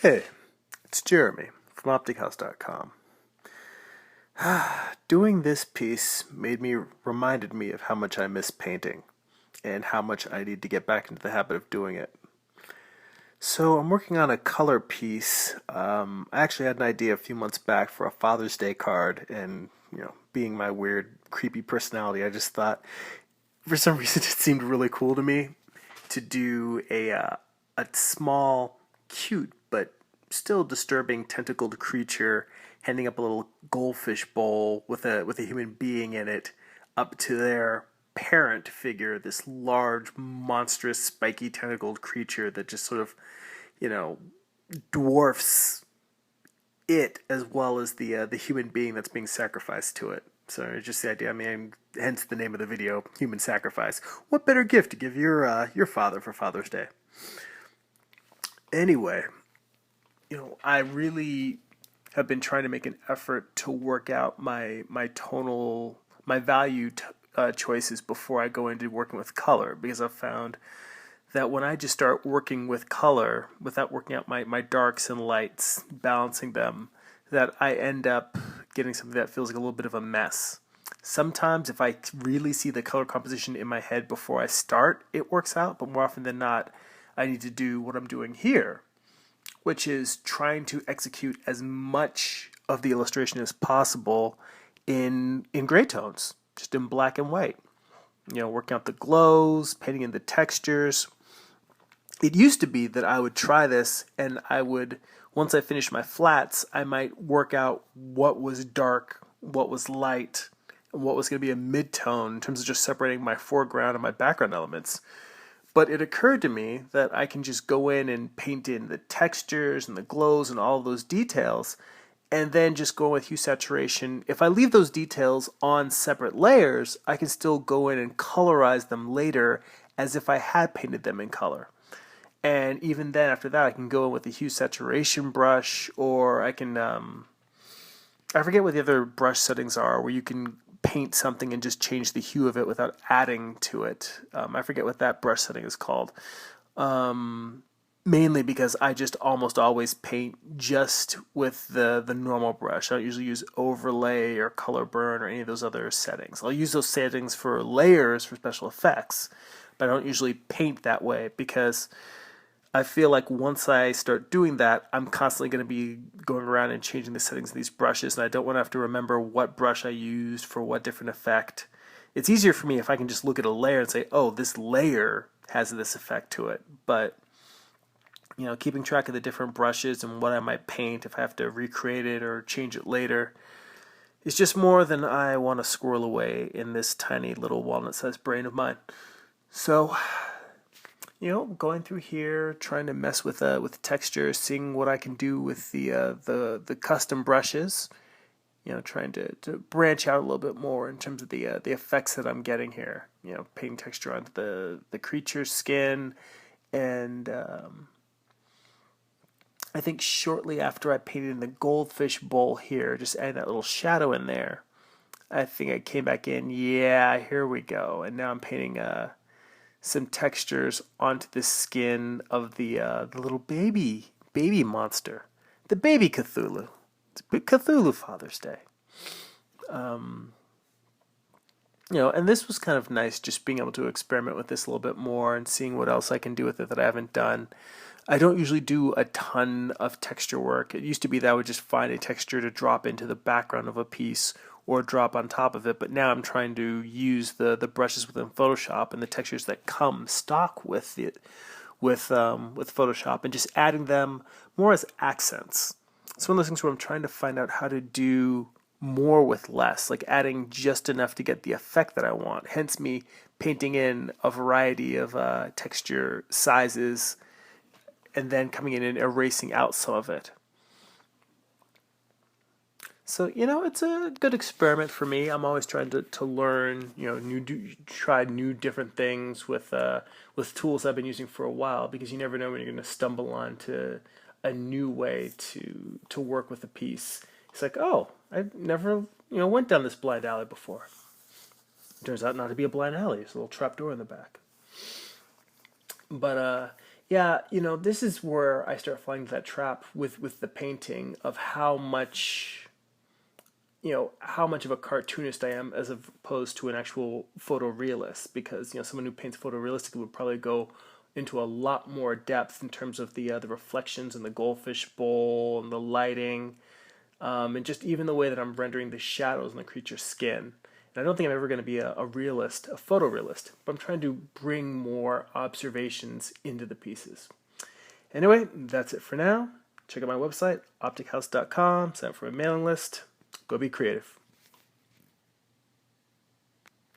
Hey, it's Jeremy from OpticHouse.com. Doing this piece reminded me of how much I miss painting and how much I need to get back into the habit of doing it. So I'm working on a color piece. I actually had an idea a few months back for a Father's Day card, and being my weird, creepy personality, I just thought for some reason it seemed really cool to me to do a small, cute but still disturbing tentacled creature handing up a little goldfish bowl with a human being in it up to their parent figure, this large, monstrous, spiky tentacled creature that just sort of, you know, dwarfs it as well as the human being that's being sacrificed to it. So it's just the idea. I mean, hence the name of the video, "Human Sacrifice." What better gift to give your father for Father's Day? Anyway, I really have been trying to make an effort to work out my value choices before I go into working with color, because I've found that when I just start working with color without working out my darks and lights, balancing them, that I end up getting something that feels like a little bit of a mess. Sometimes if I really see the color composition in my head before I start, it works out, but more often than not, I need to do what I'm doing here, which is trying to execute as much of the illustration as possible in gray tones, just in black and white. Working out the glows, painting in the textures. It used to be that I would try this and once I finished my flats, I might work out what was dark, what was light, and what was going to be a mid-tone in terms of just separating my foreground and my background elements. But it occurred to me that I can just go in and paint in the textures and the glows and all of those details, and then just go with hue saturation. If I leave those details on separate layers, I can still go in and colorize them later as if I had painted them in color. And even then, after that, I can go in with a hue saturation brush, or I can, I forget what the other brush settings are, where you can paint something and just change the hue of it without adding to it. I forget what that brush setting is called. Mainly because I just almost always paint just with the normal brush. I don't usually use overlay or color burn or any of those other settings. I'll use those settings for layers for special effects, but I don't usually paint that way because I feel like once I start doing that, I'm constantly going to be going around and changing the settings of these brushes, and I don't want to have to remember what brush I used for what different effect. It's easier for me if I can just look at a layer and say, oh, this layer has this effect to it. But, keeping track of the different brushes and what I might paint if I have to recreate it or change it later is just more than I want to squirrel away in this tiny little walnut-sized brain of mine. So, going through here, trying to mess with texture, seeing what I can do with the custom brushes. Trying to branch out a little bit more in terms of the effects that I'm getting here. Painting texture onto the creature's skin, and I think shortly after I painted in the goldfish bowl here, just adding that little shadow in there, I think I came back in. Yeah, here we go, and now I'm painting some textures onto the skin of the little baby monster, the baby Cthulhu. It's Cthulhu Father's Day. And this was kind of nice, just being able to experiment with this a little bit more and seeing what else I can do with it that I haven't done. I don't usually do a ton of texture work. It used to be that I would just find a texture to drop into the background of a piece or drop on top of it, but now I'm trying to use the brushes within Photoshop and the textures that come stock with it, with Photoshop, and just adding them more as accents. It's one of those things where I'm trying to find out how to do more with less, like adding just enough to get the effect that I want. Hence me painting in a variety of texture sizes and then coming in and erasing out some of it. So, it's a good experiment for me. I'm always trying to learn, try new different things with tools I've been using for a while, because you never know when you're going to stumble onto a new way to work with a piece. It's like, oh, I never, went down this blind alley before. It turns out not to be a blind alley. It's a little trap door in the back. But Yeah, this is where I start falling into that trap with the painting of how much of a cartoonist I am as opposed to an actual photorealist. Because someone who paints photorealistically would probably go into a lot more depth in terms of the reflections in the goldfish bowl and the lighting, and just even the way that I'm rendering the shadows on the creature's skin. And I don't think I'm ever going to be a realist, a photorealist, but I'm trying to bring more observations into the pieces. Anyway, that's it for now. Check out my website, optichouse.com, sign up for my mailing list. Go be creative.